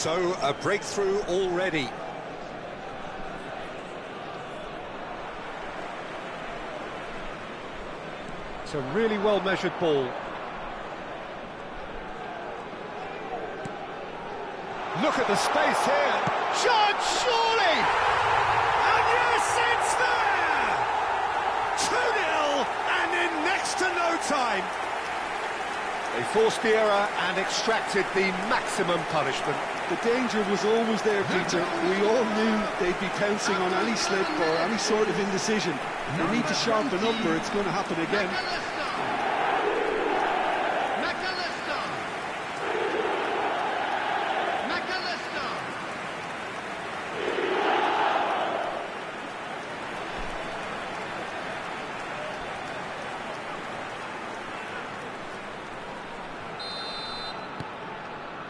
So, a breakthrough already. It's a really well-measured ball. Look at the space here. Chance, surely! And yes, it's there! 2-0, and in next to no time. They forced the error and extracted the maximum punishment. The danger was always there, Peter. We all knew they'd be pouncing on any slip or any sort of indecision. They need to sharpen up or it's going to happen again.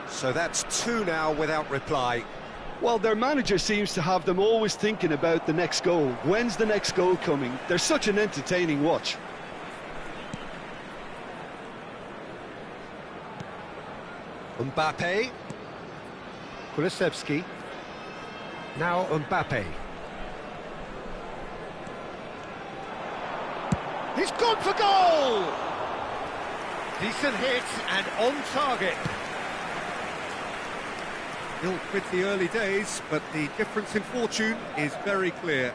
So that's 2 now without reply. Well, their manager seems to have them always thinking about the next goal. When's the next goal coming? They're such an entertaining watch. Mbappe. Kulusevski. Now Mbappe. He's gone for goal! Decent hit and on target. He'll quit the early days, but the difference in fortune is very clear.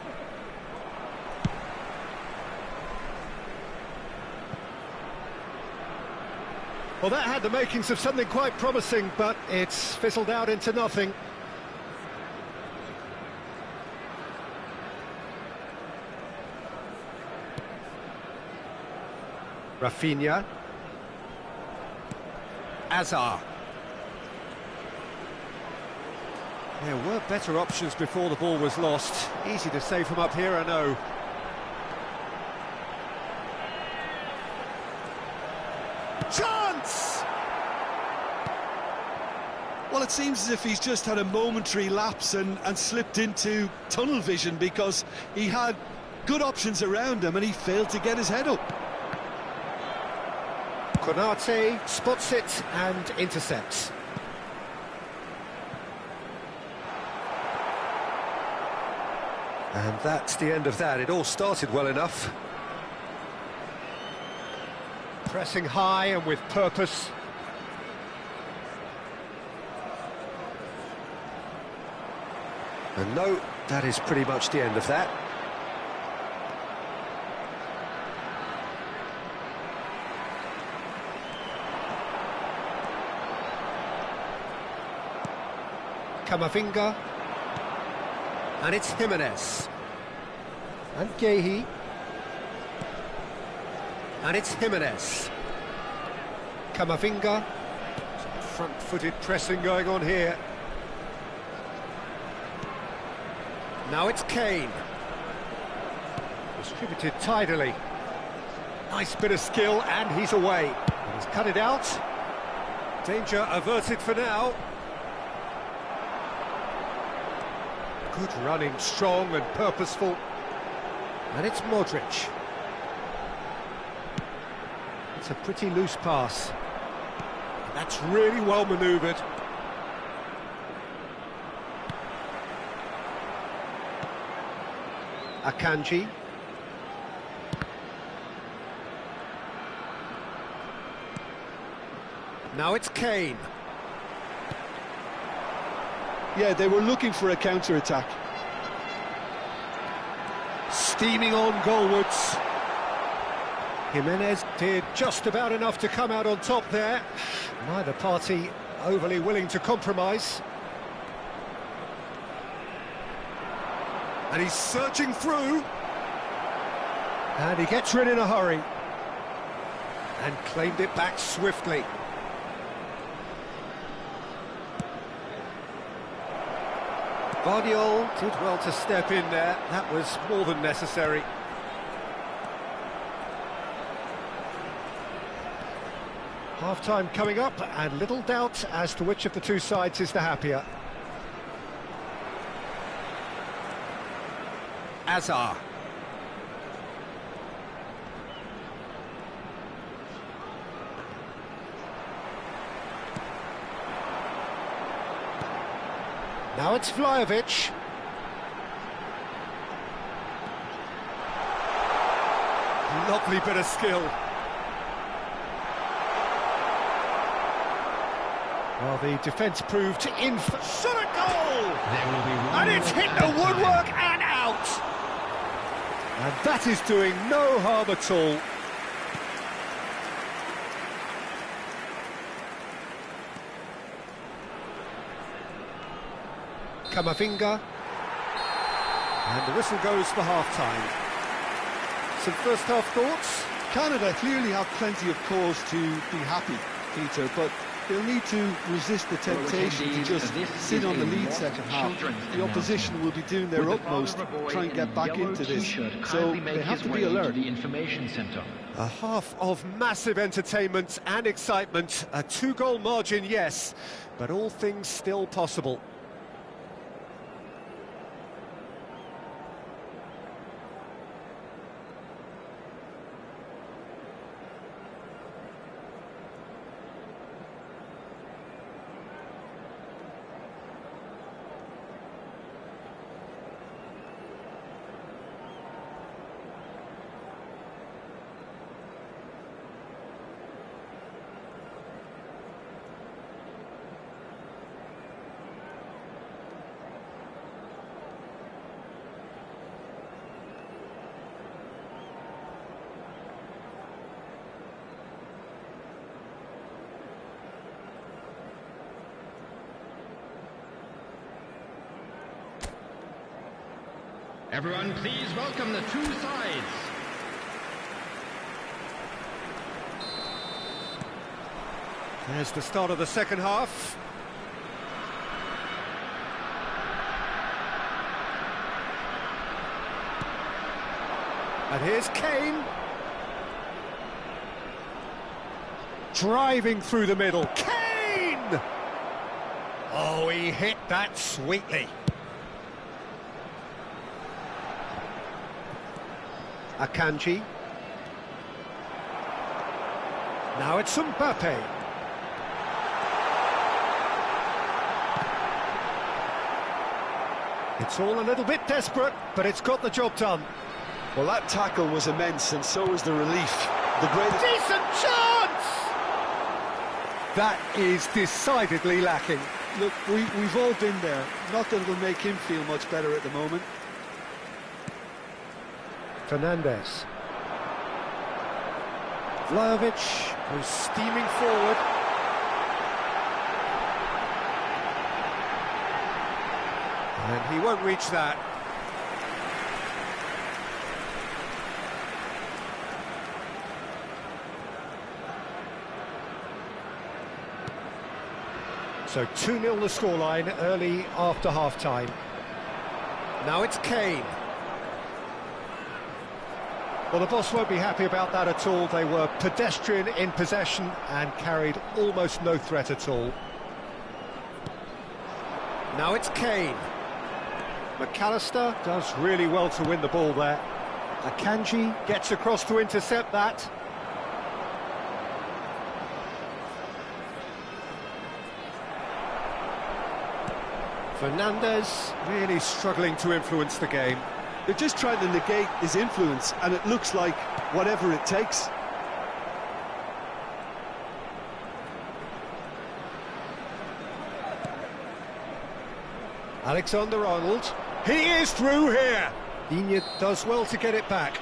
Well, that had the makings of something quite promising, but it's fizzled out into nothing. Rafinha. Azar. There were better options before the ball was lost. Easy to say from up here, I know. Chance! Well, it seems as if he's just had a momentary lapse and slipped into tunnel vision because he had good options around him and he failed to get his head up. Konate spots it and intercepts. And that's the end of that. It all started well enough. Pressing high and with purpose. And no, that is pretty much the end of that. Camavinga. And it's Jimenez. And Gehi. And it's Jimenez. Camavinga. Some front-footed pressing going on here. Now it's Kane. Distributed tidily. Nice bit of skill, and he's away. He's cut it out. Danger averted for now. Good running, strong and purposeful. And it's Modric. It's a pretty loose pass. That's really well manoeuvred. Akanji. Now it's Kane. Yeah, they were looking for a counter-attack. Steaming on goalwards. Jimenez did just about enough to come out on top there. Neither party overly willing to compromise. And he's searching through. And he gets rid in a hurry. And claimed it back swiftly. Guardiola did well to step in there. That was more than necessary. Half-time coming up, and little doubt as to which of the two sides is the happier. Azar. Now it's Vlahovic. Lovely bit of skill. Well, the defence proved shot a goal! And it's hit the woodwork and out! And that is doing no harm at all. Kamavinga. And the whistle goes for half-time. Some first-half thoughts? Canada clearly have plenty of cause to be happy, Peter, but they'll need to resist the temptation to just sit on the lead second half. The opposition will be doing their utmost to try and get back into this, so they have to be alert. A half of massive entertainment and excitement. A 2-goal margin, yes, but all things still possible. Everyone, please welcome the two sides. There's the start of the second half. And here's Kane. Driving through the middle. Kane! Oh, he hit that sweetly. Akanji. Now it's Mbappe. It's all a little bit desperate, but it's got the job done. Well, that tackle was immense, and so was the relief. The greatest... Decent chance! That is decidedly lacking. Look, we've all been there. Not that it'll make him feel much better at the moment. Fernandez. Vlahovic goes steaming forward. And he won't reach that. So 2-0 the scoreline early after half-time. Now it's Kane. Well, the boss won't be happy about that at all. They were pedestrian in possession and carried almost no threat at all. Now it's Kane. McAllister does really well to win the ball there. Akanji gets across to intercept that. Fernandez really struggling to influence the game. They're just trying to negate his influence, and it looks like whatever it takes. Alexander-Arnold. He is through here. Digne does well to get it back.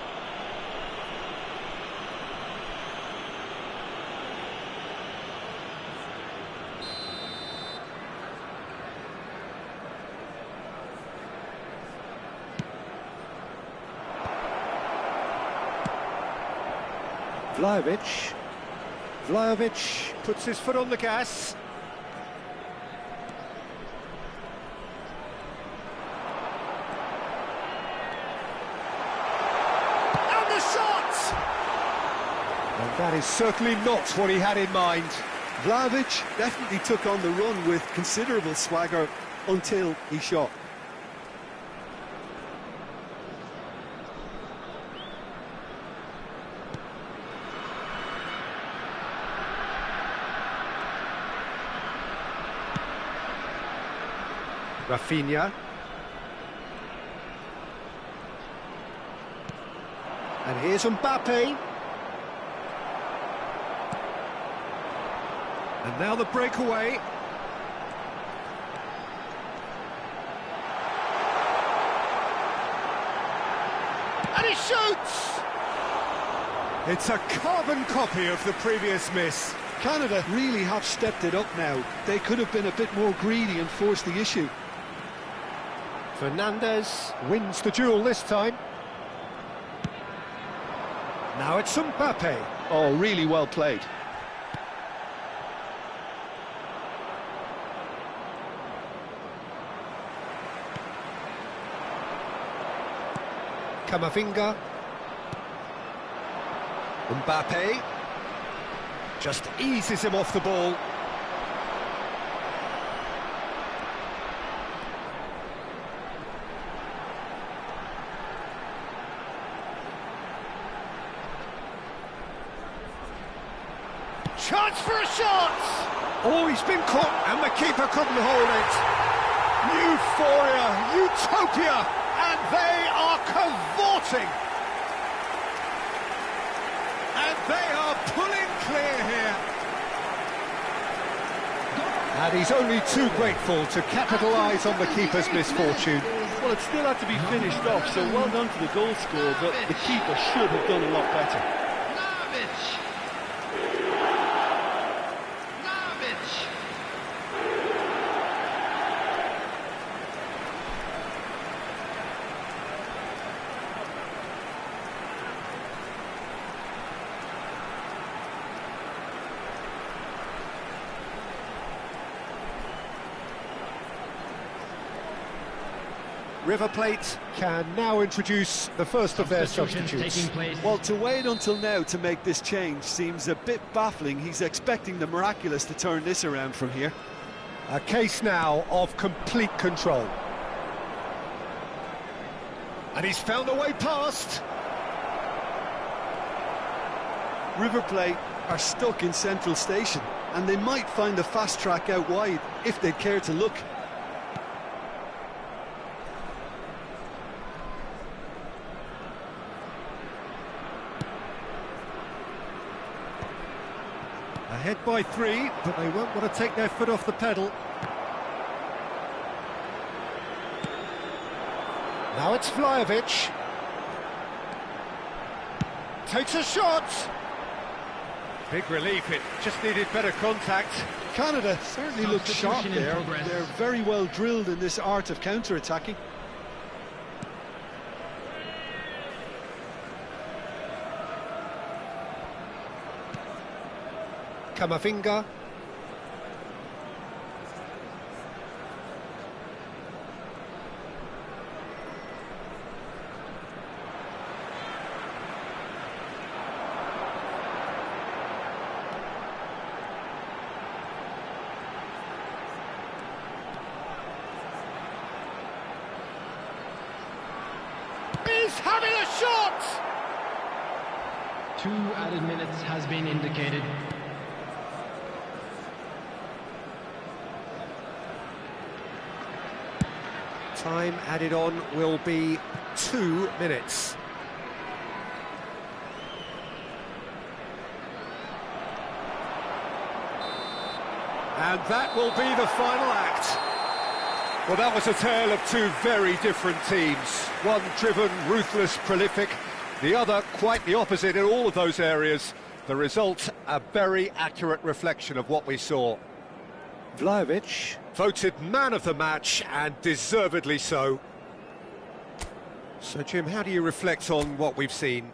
Vlahovic puts his foot on the gas. And the shot! And that is certainly not what he had in mind. Vlahovic definitely took on the run with considerable swagger until he shot. Rafinha. And here's Mbappe. And now the breakaway. And he shoots! It's a carbon copy of the previous miss. Canada really have stepped it up now. They could have been a bit more greedy and forced the issue. Fernandez wins the duel this time. Now it's Mbappe. Oh, really well played. Camavinga. Mbappe just eases him off the ball. Chance for a shot! Oh, he's been caught, and the keeper couldn't hold it. Euphoria, utopia, and they are cavorting. And they are pulling clear here. And he's only too grateful to capitalise on the keeper's misfortune. Well, it still had to be finished off, so well done to the goal scorer, but the keeper should have done a lot better. River Plate can now introduce the first of their substitutes. Well, to wait until now to make this change seems a bit baffling. He's expecting the miraculous to turn this around from here. A case now of complete control. And he's found a way past. River Plate are stuck in Central Station, and they might find a fast track out wide if they'd care to look. Ahead by 3, but they won't want to take their foot off the pedal. Now it's Vlahovic. Takes a shot. Big relief, it just needed better contact. Canada certainly looked sharp there. They're very well drilled in this art of counter-attacking. Camavinga. He's having a shot! 2 added minutes has been indicated. Time added on will be 2 minutes. And that will be the final act. Well, that was a tale of 2 very different teams. One driven, ruthless, prolific. The other quite the opposite in all of those areas. The result, a very accurate reflection of what we saw. Vlahovic voted man of the match, and deservedly so. So, Jim, how do you reflect on what we've seen?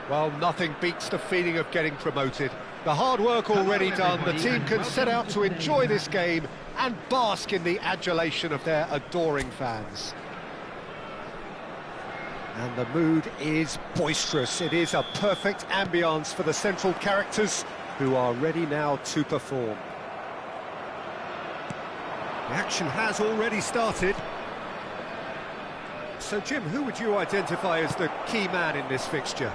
Well, nothing beats the feeling of getting promoted. The hard work already done, the team can set out to enjoy this game and bask in the adulation of their adoring fans. And the mood is boisterous. It is a perfect ambience for the central characters who are ready now to perform. The action has already started. So, Jim, who would you identify as the key man in this fixture?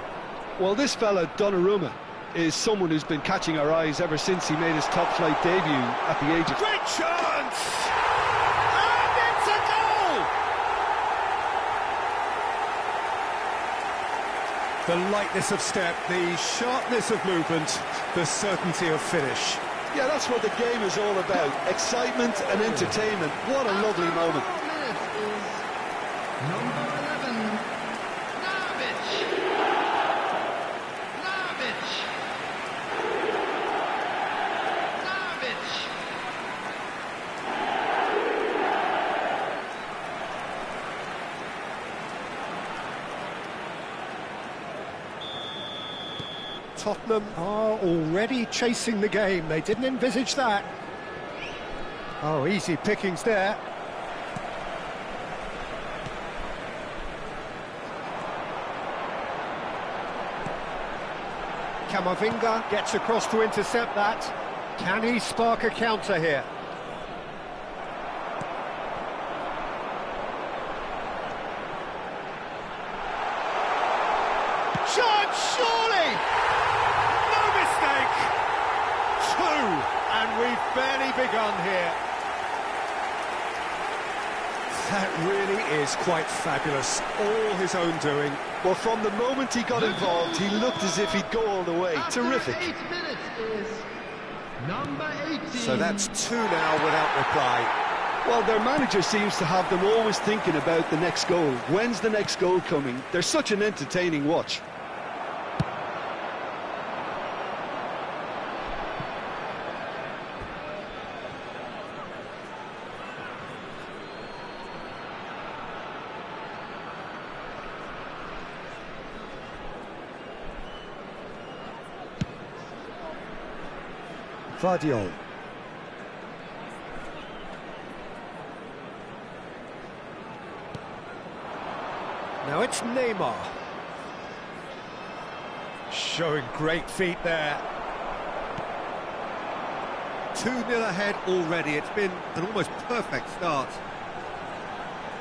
Well, this fella, Donnarumma, is someone who's been catching our eyes ever since he made his top-flight debut at the age of... Great chance! And it's a goal! The lightness of step, the sharpness of movement, the certainty of finish. Yeah, that's what the game is all about. Excitement and entertainment. What a lovely moment. Number 11, Tottenham are already chasing the game. They didn't envisage that. Oh, easy pickings there. Camavinga gets across to intercept that. Can he spark a counter here? Shot, surely! No mistake! 2, and we've barely begun here. That really is quite fabulous, all his own doing. Well, from the moment he got involved, he looked as if he'd go all the way. Terrific. 8 minutes is number 18. So that's 2 now without reply. Well, their manager seems to have them always thinking about the next goal. When's the next goal coming? They're such an entertaining watch. Vardiol. Now it's Neymar. Showing great feet there. 2-0 ahead already. It's been an almost perfect start.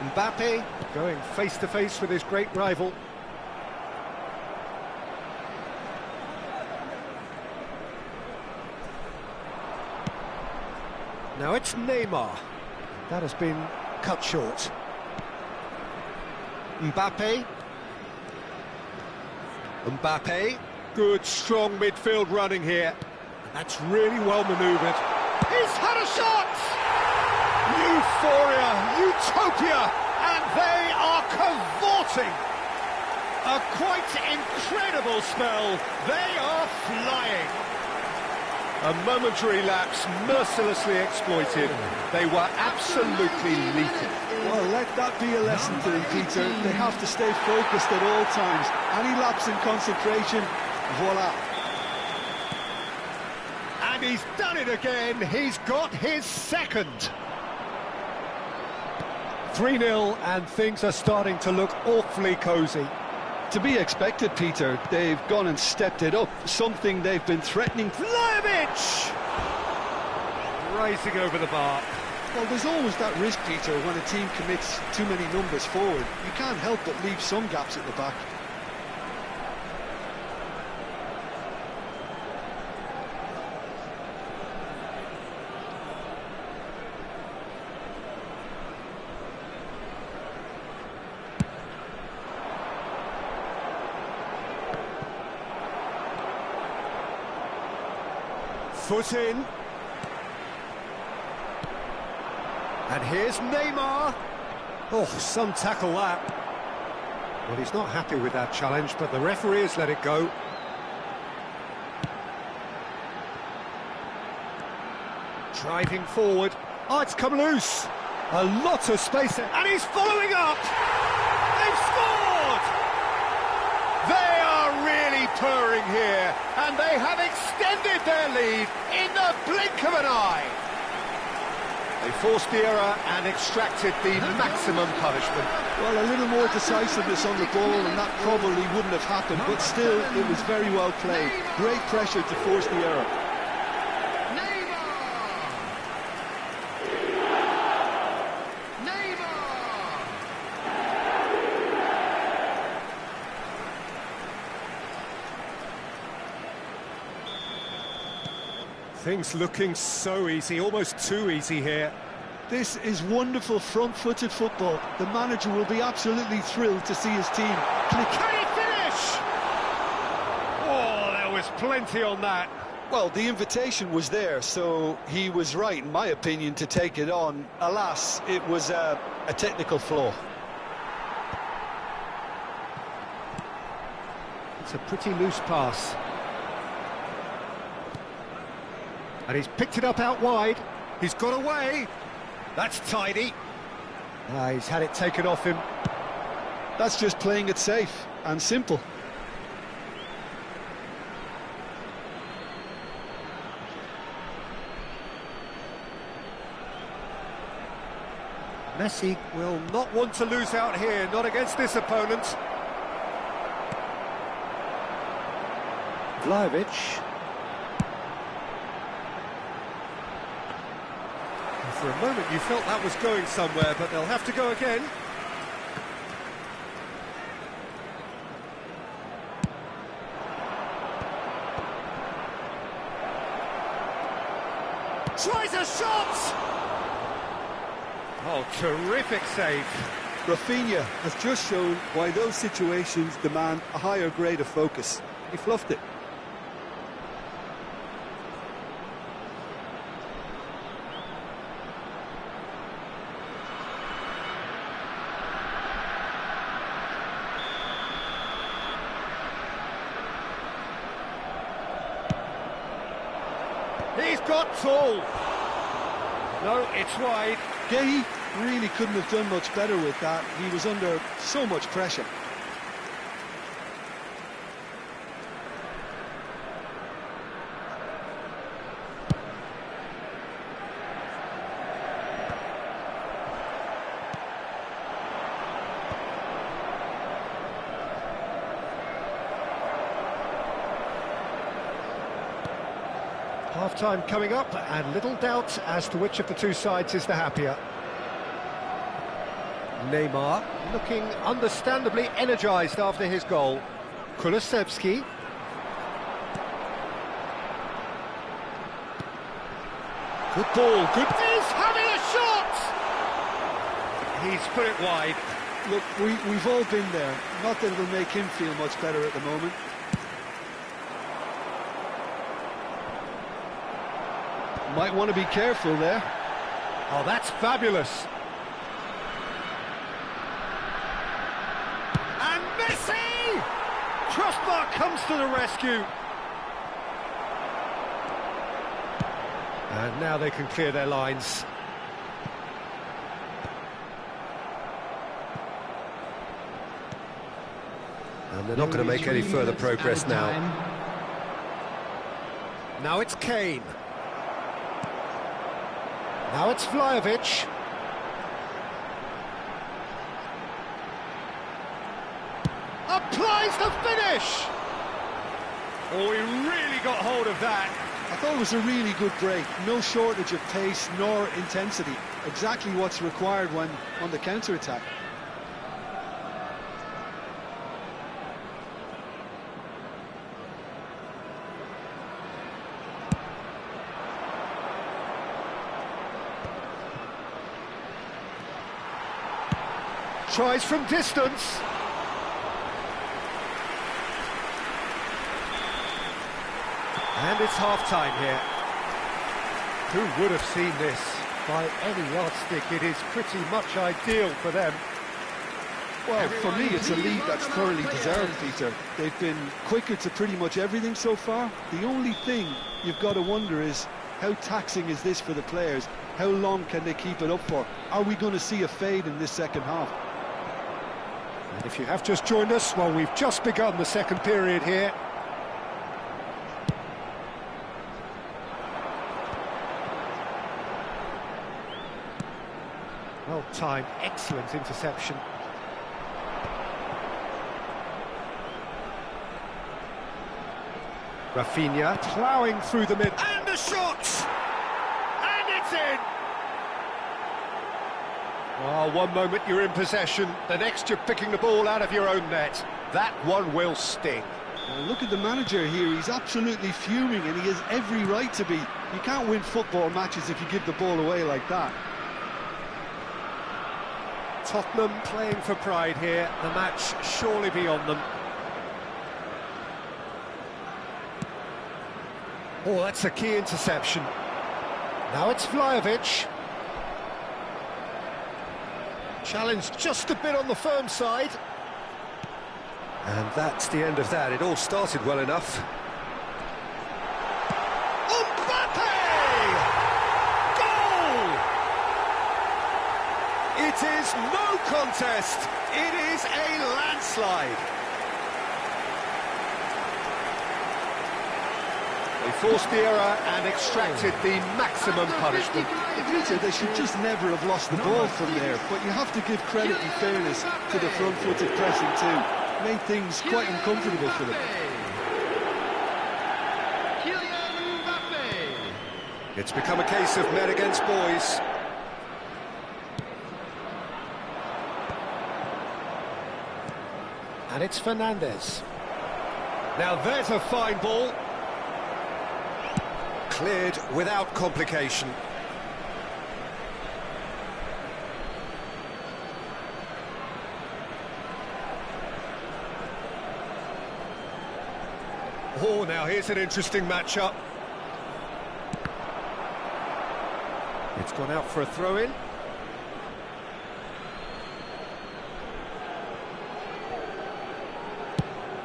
Mbappe going face-to-face with his great rival. Now it's Neymar. That has been cut short. Mbappe. Mbappe. Good, strong midfield running here. That's really well manoeuvred. He's had a shot! Euphoria, utopia, and they are cavorting. A quite incredible spell. They are flying. A momentary lapse, mercilessly exploited. They were absolutely lethal. Well, let that be a lesson to them, Peter. They have to stay focused at all times. Any lapse in concentration, voila. And he's done it again. He's got his second. 3-0, and things are starting to look awfully cosy. To be expected, Peter. They've gone and stepped it up, something they've been threatening. Vlahovic! Rising over the bar. Well, there's always that risk, Peter, when a team commits too many numbers forward. You can't help but leave some gaps at the back. Foot in. And here's Neymar. Oh, some tackle that. Well, he's not happy with that challenge, but the referee has let it go. Driving forward. Oh, it's come loose. A lot of space there. And he's following up. They've scored! They are really scoring here, and they have extended their lead in the blink of an eye. They forced the error and extracted the maximum punishment. Well, a little more decisiveness on the ball and that probably wouldn't have happened, but still, it was very well played. Great pressure to force the error. Things looking so easy, almost too easy here. This is wonderful front-footed football. The manager will be absolutely thrilled to see his team click. Can he finish? Oh, there was plenty on that. Well, the invitation was there, so he was right, in my opinion, to take it on. Alas, it was a technical flaw. It's a pretty loose pass. And he's picked it up out wide. He's got away. That's tidy. He's had it taken off him. That's just playing it safe and simple. Messi will not want to lose out here, not against this opponent. Vlahovic. For a moment you felt that was going somewhere, but they'll have to go again. Tries a shot! Oh, terrific save. Rafinha has just shown why those situations demand a higher grade of focus. He fluffed it. He's got tall. No, it's wide. Gay really couldn't have done much better with that. He was under so much pressure. Half-time coming up, and little doubt as to which of the two sides is the happier. Neymar looking understandably energised after his goal. Kulusevski. Good ball, good... He's having a shot! He's put it wide. Look, we've all been there. Not that it'll make him feel much better at the moment. Might want to be careful there. Oh, that's fabulous. And Messi! Crossbar comes to the rescue. And now they can clear their lines. And they're not going to make any further progress now. Now it's Kane. Now it's Vlahovic. Applies the finish! Oh, he really got hold of that. I thought it was a really good break. No shortage of pace nor intensity. Exactly what's required when on the counter-attack. Tries from distance. And it's half-time here. Who would have seen this? By any yardstick, it is pretty much ideal for them. Well, for me, it's a lead that's thoroughly deserved, Peter. They've been quicker to pretty much everything so far. The only thing you've got to wonder is, how taxing is this for the players? How long can they keep it up for? Are we going to see a fade in this second half? And if you have just joined us, well, we've just begun the second period here. Time, excellent interception. Rafinha ploughing through the mid. And a shot! And it's in! Oh, one moment you're in possession, the next you're picking the ball out of your own net. That one will sting. Well, look at the manager here, he's absolutely fuming and he has every right to be. You can't win football matches if you give the ball away like that. Tottenham playing for pride here, the match surely beyond them. Oh, that's a key interception. Now it's Vlahovic. Challenge just a bit on the firm side. And that's the end of that. It all started well enough. Mbappe! Goal! It is no contest. It is a landslide. They forced the error and extracted the maximum punishment. Peter, they should just never have lost the ball from there, but you have to give credit and fairness to the front-footed pressing too. Made things quite uncomfortable for them. It's become a case of men against boys. And it's Fernandes. Now there's a fine ball. Cleared without complication. Oh, now here's an interesting matchup. It's gone out for a throw-in.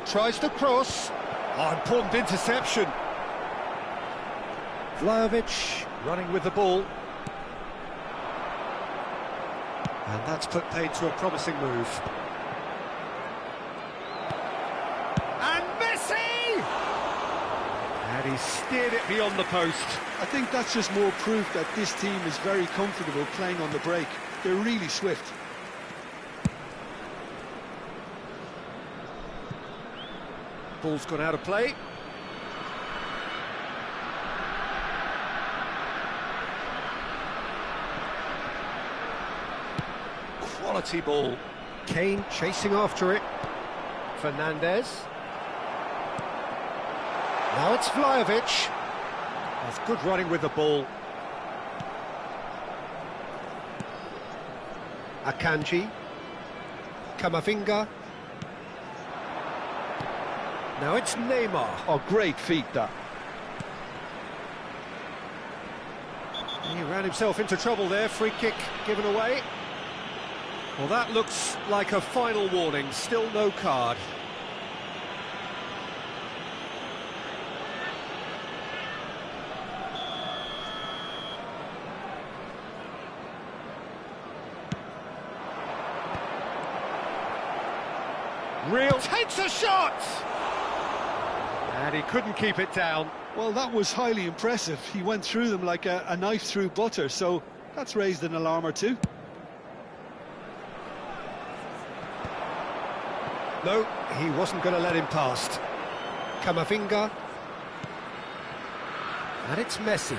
Tries to cross. Oh, important interception. Vlahovic running with the ball. And that's put paid to a promising move. And Messi! And he steered it beyond the post. I think that's just more proof that this team is very comfortable playing on the break. They're really swift. Ball's gone out of play. Quality ball. Kane chasing after it. Fernandes. Now it's Vlahovic. That's good running with the ball. Akanji. Camavinga. Now it's Neymar. Oh, great feat, that. He ran himself into trouble there. Free kick given away. Well, that looks like a final warning. Still no card. Real takes a shot! And he couldn't keep it down. Well, that was highly impressive. He went through them like a knife through butter, so that's raised an alarm or two. No, he wasn't going to let him past. Camavinga. And it's Messi.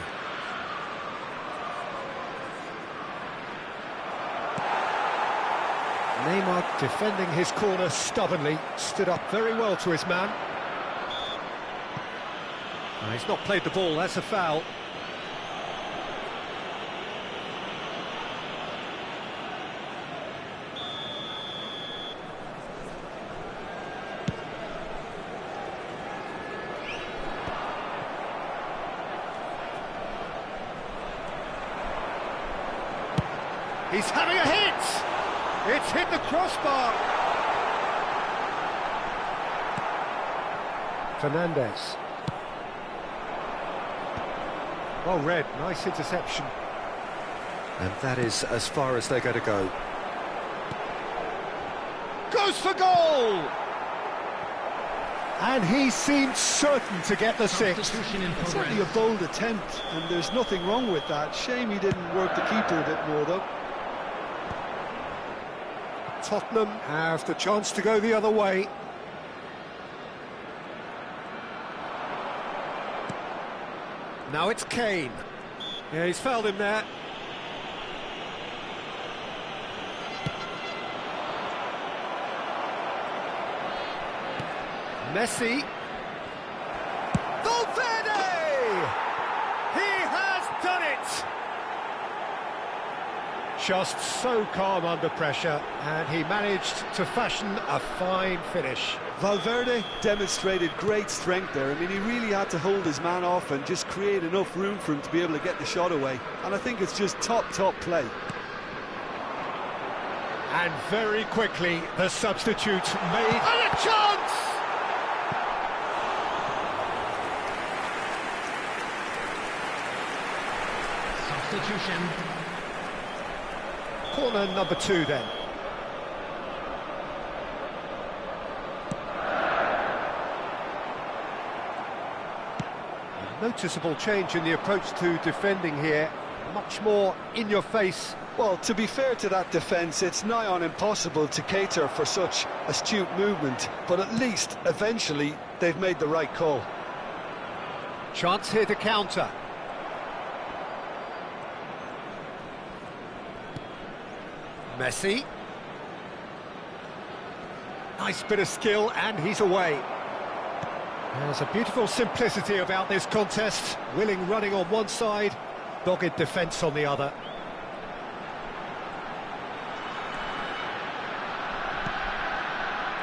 Neymar defending his corner stubbornly, stood up very well to his man. No, he's not played the ball, that's a foul. He's having a hit! It's hit the crossbar! Fernandes. Well read, nice interception. And that is as far as they're going to go. Goes for goal! And he seemed certain to get the sixth. It's certainly a bold attempt, and there's nothing wrong with that. Shame he didn't work the keeper a bit more, though. Tottenham have the chance to go the other way. Now it's Kane. Yeah, he's fouled him there. Messi. Valverde! He has done it! Just so calm under pressure, and he managed to fashion a fine finish. Valverde demonstrated great strength there. I mean, he really had to hold his man off and just create enough room for him to be able to get the shot away. And I think it's just top play. And very quickly, the substitute made... And a chance! Substitution. Corner number 2 then. Noticeable change in the approach to defending here. Much more in your face. Well, to be fair to that defence, it's nigh on impossible to cater for such astute movement, but at least, eventually, they've made the right call. Chance here to counter. Messi. Nice bit of skill, and he's away. There's a beautiful simplicity about this contest. Willing running on one side, dogged defence on the other.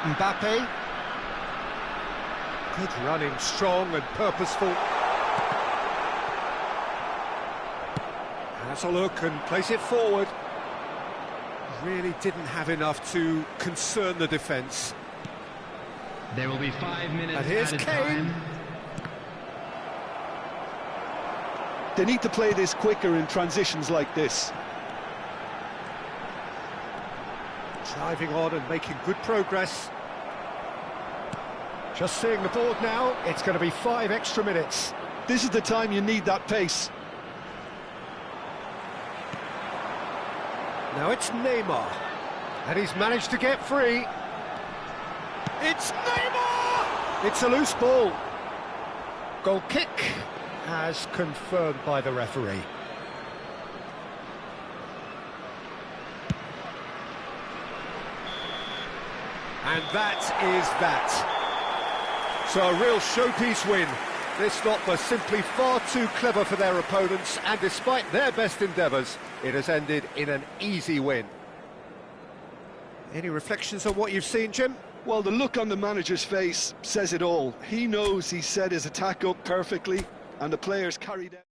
Mbappe. Good running, strong and purposeful. Has a look and plays it forward. Really didn't have enough to concern the defence. There will be 5 minutes And here's added Kane. time. They need to play this quicker in transitions like this. Driving on and making good progress. Just seeing the board now, it's going to be 5 extra minutes. This is the time you need that pace. Now it's Neymar, and he's managed to get free. It's Neymar! It's a loose ball. Goal kick, as confirmed by the referee. And that is that. So a real showpiece win. This lot was simply far too clever for their opponents, and despite their best endeavours, it has ended in an easy win. Any reflections on what you've seen, Jim? Well, the look on the manager's face says it all. He knows he set his attack up perfectly, and the players carried out.